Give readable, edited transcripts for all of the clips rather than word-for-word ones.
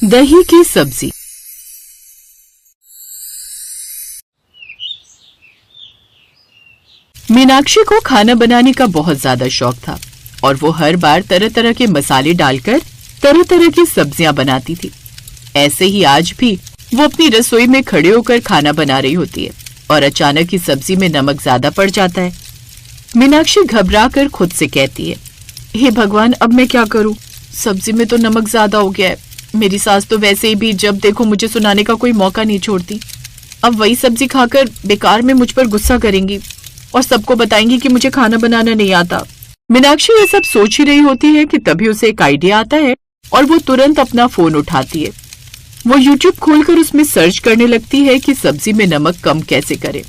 दही की सब्जी। मीनाक्षी को खाना बनाने का बहुत ज्यादा शौक था और वो हर बार तरह तरह के मसाले डालकर तरह तरह की सब्जियां बनाती थी। ऐसे ही आज भी वो अपनी रसोई में खड़े होकर खाना बना रही होती है और अचानक ही सब्जी में नमक ज्यादा पड़ जाता है। मीनाक्षी घबरा कर खुद से कहती है, हे भगवान, अब मैं क्या करूं? सब्जी में तो नमक ज्यादा हो गया है। मेरी सास तो वैसे ही भी जब देखो मुझे सुनाने का कोई मौका नहीं छोड़ती। अब वही सब्जी खाकर बेकार में मुझ पर गुस्सा करेंगी और सबको बताएंगी कि मुझे खाना बनाना नहीं आता। मीनाक्षी ये सब सोच ही रही होती है कि तभी उसे एक आइडिया आता है और वो तुरंत अपना फोन उठाती है। वो YouTube खोलकर उसमें सर्च करने लगती है कि सब्जी में नमक कम कैसे करें।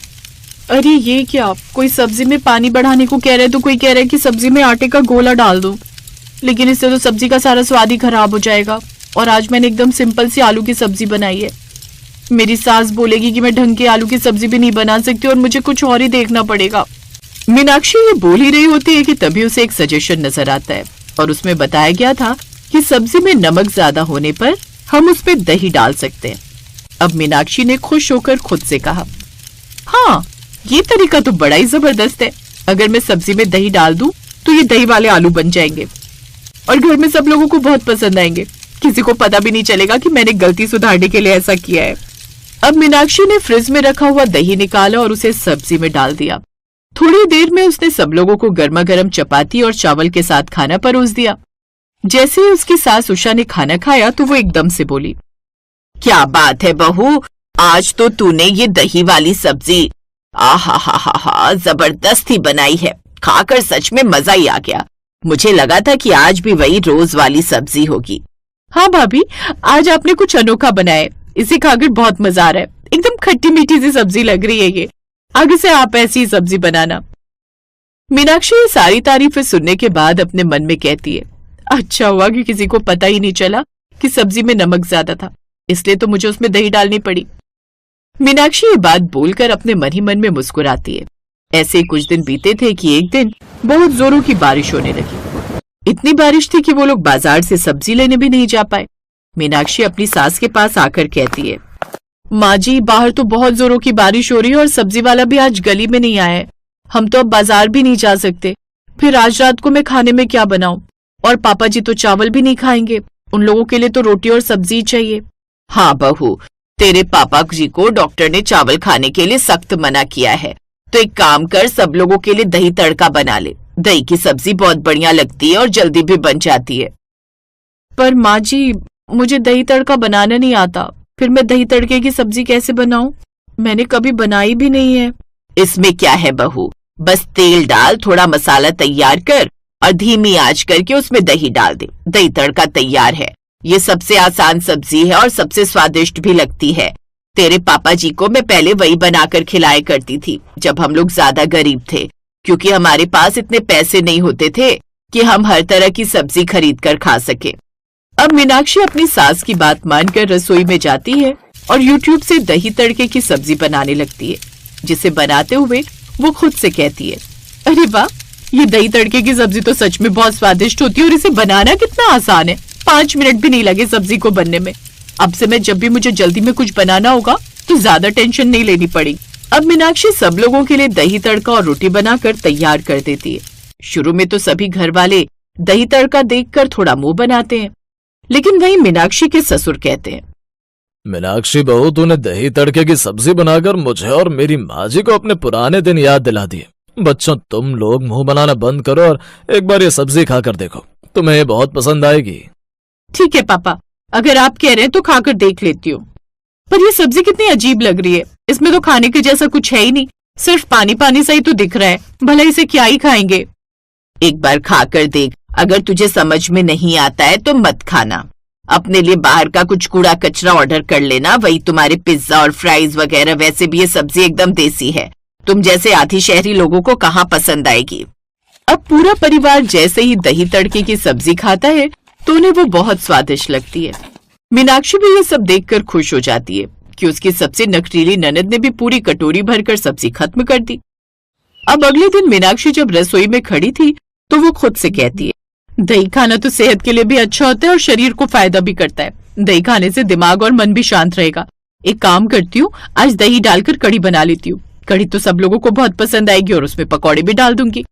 अरे ये क्या, कोई सब्जी में पानी बढ़ाने को कह रहा है तो कोई कह रहा है कि सब्जी में आटे का गोला डाल दो, लेकिन इससे तो सब्जी का सारा स्वाद ही खराब हो जाएगा। और आज मैंने एकदम सिंपल सी आलू की सब्जी बनाई है। मेरी सास बोलेगी कि मैं ढंग की आलू की सब्जी भी नहीं बना सकती और मुझे कुछ और ही देखना पड़ेगा। मीनाक्षी ये बोल ही रही होती है कि तभी उसे एक सजेशन नजर आता है और उसमें बताया गया था कि सब्जी में नमक ज्यादा होने पर हम उस पे दही डाल सकते हैं। अब मीनाक्षी ने खुश होकर खुद से कहा, हाँ, ये तरीका तो बड़ा ही जबरदस्त है। अगर मैं सब्जी में दही डाल दूं तो ये दही वाले आलू बन जाएंगे और घर में सब लोगों को बहुत पसंद आएंगे। किसी को पता भी नहीं चलेगा कि मैंने गलती सुधारने के लिए ऐसा किया है। अब मीनाक्षी ने फ्रिज में रखा हुआ दही निकाला और उसे सब्जी में डाल दिया। थोड़ी देर में उसने सब लोगों को गर्मा गर्म चपाती और चावल के साथ खाना परोस दिया। जैसे ही उसकी सास उषा ने खाना खाया तो वो एकदम से बोली, क्या बात है बहू, आज तो तूने ये दही वाली सब्जी आहा जबरदस्त ही बनाई है। खाकर सच में मजा ही आ गया। मुझे लगा था कि आज भी वही रोज वाली सब्जी होगी। हाँ भाभी, आज आपने कुछ अनोखा बनाया है। इसे खाकर बहुत मजा आ रहा है। एकदम खट्टी मीठी सी सब्जी लग रही है ये। आगे से आप ऐसी सब्जी बनाना। मीनाक्षी ये सारी तारीफें सुनने के बाद अपने मन में कहती है, अच्छा हुआ कि किसी को पता ही नहीं चला कि सब्जी में नमक ज्यादा था, इसलिए तो मुझे उसमें दही डालनी पड़ी। मीनाक्षी ये बात बोलकर अपने मन ही मन में मुस्कुराती है। ऐसे कुछ दिन बीते थे कि एक दिन बहुत जोरों की बारिश होने लगी। इतनी बारिश थी कि वो लोग बाजार से सब्जी लेने भी नहीं जा पाए। मीनाक्षी अपनी सास के पास आकर कहती है, माँ जी, बाहर तो बहुत जोरों की बारिश हो रही है और सब्जी वाला भी आज गली में नहीं आया है। हम तो अब बाजार भी नहीं जा सकते। फिर आज रात को मैं खाने में क्या बनाऊं? और पापा जी तो चावल भी नहीं खाएंगे। उन लोगों के लिए तो रोटी और सब्जी चाहिए। हाँ बहू, तेरे पापा जी को डॉक्टर ने चावल खाने के लिए सख्त मना किया है, तो एक काम कर, सब लोगों के लिए दही तड़का बना ले। दही की सब्जी बहुत बढ़िया लगती है और जल्दी भी बन जाती है। पर माँ जी, मुझे दही तड़का बनाना नहीं आता। फिर मैं दही तड़के की सब्जी कैसे बनाऊं? मैंने कभी बनाई भी नहीं है। इसमें क्या है बहू, बस तेल डाल, थोड़ा मसाला तैयार कर और धीमी आंच करके उसमें दही डाल दे। दही तड़का तैयार है। ये सबसे आसान सब्जी है और सबसे स्वादिष्ट भी लगती है। तेरे पापा जी को मैं पहले वही बनाकर खिलाया करती थी जब हम लोग ज्यादा गरीब थे, क्योंकि हमारे पास इतने पैसे नहीं होते थे कि हम हर तरह की सब्जी खरीद कर खा सके। अब मीनाक्षी अपनी सास की बात मानकर रसोई में जाती है और YouTube से दही तड़के की सब्जी बनाने लगती है, जिसे बनाते हुए वो खुद से कहती है, अरे वाह, ये दही तड़के की सब्जी तो सच में बहुत स्वादिष्ट होती है और इसे बनाना कितना आसान है। 5 मिनट भी नहीं लगे सब्जी को बनने में। अब से मैं जब भी मुझे जल्दी में कुछ बनाना होगा तो ज्यादा टेंशन नहीं लेनी पड़ेगी। अब मीनाक्षी सब लोगों के लिए दही तड़का और रोटी बनाकर तैयार कर देती है। शुरू में तो सभी घर वाले दही तड़का देखकर थोड़ा मुंह बनाते हैं, लेकिन वहीं मीनाक्षी के ससुर कहते हैं, मीनाक्षी बहू, तूने दही तड़के की सब्जी बनाकर मुझे और मेरी माँ जी को अपने पुराने दिन याद दिला दिए। बच्चों, तुम लोग मुंह बनाना बंद करो और एक बार ये सब्जी खाकर देखो, तुम्हें ये बहुत पसंद आएगी। ठीक है पापा, अगर आप कह रहे हैं तो खाकर देख लेती हूँ। पर ये सब्जी कितनी अजीब लग रही है। इसमें तो खाने के जैसा कुछ है ही नहीं, सिर्फ पानी पानी सा ही तो दिख रहा है। भला इसे क्या ही खाएंगे? एक बार खाकर देख, अगर तुझे समझ में नहीं आता है तो मत खाना। अपने लिए बाहर का कुछ कूड़ा कचरा ऑर्डर कर लेना, वही तुम्हारे पिज्जा और फ्राइज वगैरह। वैसे भी ये सब्जी एकदम देसी है, तुम जैसे आधी शहरी लोगों को कहाँ पसंद आएगी। अब पूरा परिवार जैसे ही दही तड़के की सब्जी खाता है तो उन्हें वो बहुत स्वादिष्ट लगती है। मीनाक्षी भी ये सब देखकर खुश हो जाती है कि उसकी सबसे नखरीली ननद ने भी पूरी कटोरी भरकर सब्जी खत्म कर दी। अब अगले दिन मीनाक्षी जब रसोई में खड़ी थी तो वो खुद से कहती है, दही खाना तो सेहत के लिए भी अच्छा होता है और शरीर को फायदा भी करता है। दही खाने से दिमाग और मन भी शांत रहेगा। एक काम करती हूँ, आज दही डालकर कढ़ी बना लेती हूँ। कढ़ी तो सब लोगों को बहुत पसंद आएगी और उसमें पकौड़े भी डाल दूंगी।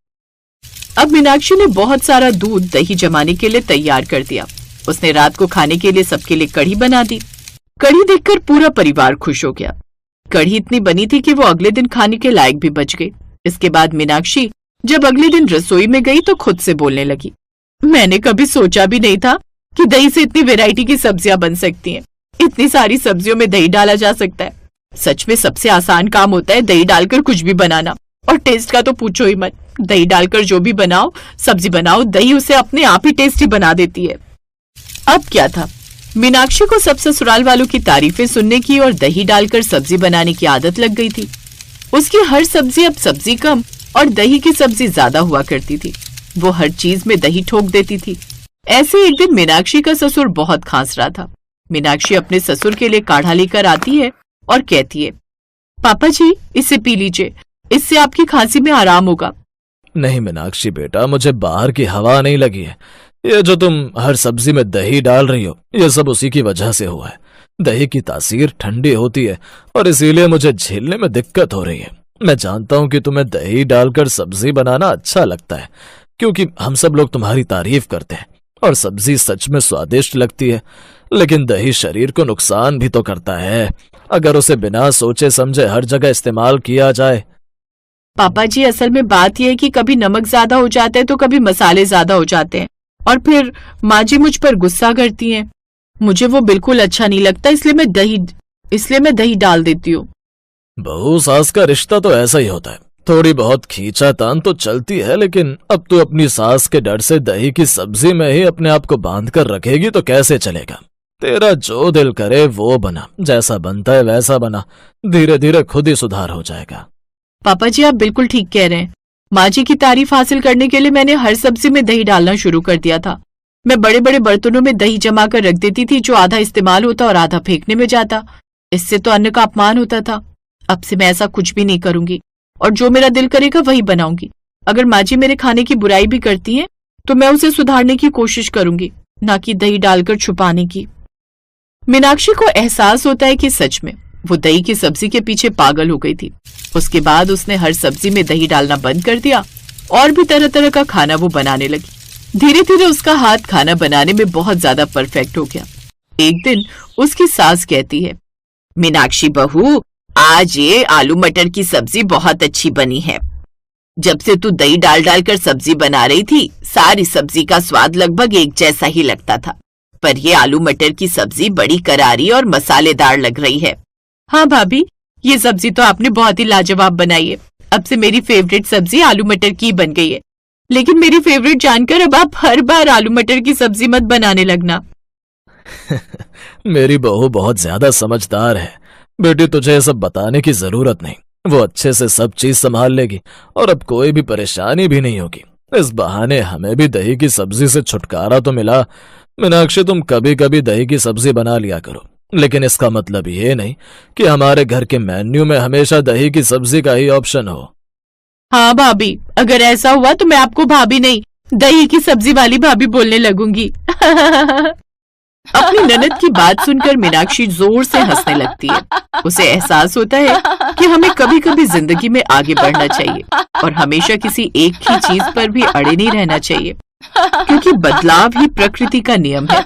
अब मीनाक्षी ने बहुत सारा दूध दही जमाने के लिए तैयार कर दिया। उसने रात को खाने के लिए सबके लिए कढ़ी बना दी। कढ़ी देखकर पूरा परिवार खुश हो गया। कढ़ी इतनी बनी थी कि वो अगले दिन खाने के लायक भी बच गई। इसके बाद मीनाक्षी जब अगले दिन रसोई में गई तो खुद से बोलने लगी, मैंने कभी सोचा भी नहीं था कि दही से इतनी वैरायटी की सब्जियां बन सकती हैं। इतनी सारी सब्जियों में दही डाला जा सकता है। सच में सबसे आसान काम होता है दही डालकर कुछ भी बनाना। और टेस्ट का तो पूछो ही मत। दही डालकर जो भी बनाओ, सब्जी बनाओ, दही उसे अपने आप ही टेस्टी बना देती है। अब क्या था, मीनाक्षी को सब ससुराल वालों की तारीफें सुनने की और दही डालकर सब्जी बनाने की आदत लग गई थी। उसकी हर सब्जी अब सब्जी कम और दही की सब्जी ज्यादा हुआ करती थी। वो हर चीज में दही ठोक देती थी। ऐसे एक दिन मीनाक्षी का ससुर बहुत खांस रहा था। मीनाक्षी अपने ससुर के लिए काढ़ा लेकर आती है और कहती है, पापा जी इसे पी लीजिए, इससे आपकी खांसी में आराम होगा। नहीं मीनाक्षी बेटा, मुझे बाहर की हवा नहीं लगी है। ये जो तुम हर सब्जी में दही डाल रही हो, ये सब उसी की वजह से हुआ है। दही की तासीर ठंडी होती है और इसीलिए मुझे झेलने में दिक्कत हो रही है। मैं जानता हूँ कि तुम्हें दही डालकर सब्जी बनाना अच्छा लगता है, क्योंकि हम सब लोग तुम्हारी तारीफ करते हैं और सब्जी सच में स्वादिष्ट लगती है। लेकिन दही शरीर को नुकसान भी तो करता है अगर उसे बिना सोचे समझे हर जगह इस्तेमाल किया जाए। पापा जी असल में बात यह है कि कभी नमक ज्यादा हो जाता है तो कभी मसाले ज्यादा हो जाते हैं और फिर माँ जी मुझ पर गुस्सा करती हैं। मुझे वो बिल्कुल अच्छा नहीं लगता, इसलिए मैं दही डाल देती हूँ। बहू सास का रिश्ता तो ऐसा ही होता है। थोड़ी बहुत खींचातान तो चलती है, लेकिन अब तू अपनी सास के डर से दही की सब्जी में ही अपने आप को बांध कर रखेगी तो कैसे चलेगा। तेरा जो दिल करे वो बना, जैसा बनता है वैसा बना, धीरे धीरे खुद ही सुधार हो जाएगा। पापा जी आप बिल्कुल ठीक कह रहे हैं। माँ जी की तारीफ हासिल करने के लिए मैंने हर सब्जी में दही डालना शुरू कर दिया था। मैं बड़े बड़े बर्तनों में दही जमा कर रख देती थी, जो आधा इस्तेमाल होता और आधा फेंकने में जाता। इससे तो अन्न का अपमान होता था। अब से मैं ऐसा कुछ भी नहीं करूंगी और जो मेरा दिल करेगा वही बनाऊंगी। अगर माँ जी मेरे खाने की बुराई भी करती हैं तो मैं उसे सुधारने की कोशिश करूंगी, ना कि दही डालकर छुपाने की। मीनाक्षी को एहसास होता है कि सच में वो दही की सब्जी के पीछे पागल हो गई थी। उसके बाद उसने हर सब्जी में दही डालना बंद कर दिया और भी तरह तरह का खाना वो बनाने लगी। धीरे धीरे उसका हाथ खाना बनाने में बहुत ज्यादा परफेक्ट हो गया। एक दिन उसकी सास कहती है, मीनाक्षी बहू आज ये आलू मटर की सब्जी बहुत अच्छी बनी है। जब से तू दही डाल डालकर सब्जी बना रही थी, सारी सब्जी का स्वाद लगभग एक जैसा ही लगता था, पर ये आलू मटर की सब्जी बड़ी करारी और मसालेदार लग रही है। हाँ भाभी, ये सब्जी तो आपने बहुत ही लाजवाब बनाई है। अब से मेरी फेवरेट सब्जी आलू मटर की बन गई है। लेकिन मेरी फेवरेट जानकर अब आप हर बार आलू मटर की सब्जी मत बनाने लगना। मेरी बहू बहुत ज्यादा समझदार है बेटी, तुझे ये सब बताने की जरूरत नहीं। वो अच्छे से सब चीज संभाल लेगी और अब कोई भी परेशानी भी नहीं होगी। इस बहाने हमें भी दही की सब्जी से छुटकारा तो मिला। मीनाक्षी तुम कभी कभी दही की सब्जी बना लिया करो, लेकिन इसका मतलब ये नहीं कि हमारे घर के मेन्यू में हमेशा दही की सब्जी का ही ऑप्शन हो। हाँ भाभी, अगर ऐसा हुआ तो मैं आपको भाभी नहीं दही की सब्जी वाली भाभी बोलने लगूंगी। अपनी ननद की बात सुनकर मीनाक्षी जोर से हंसने लगती है। उसे एहसास होता है कि हमें कभी कभी जिंदगी में आगे बढ़ना चाहिए और हमेशा किसी एक ही चीज पर भी अड़े नहीं रहना चाहिए, क्योंकि बदलाव ही प्रकृति का नियम है।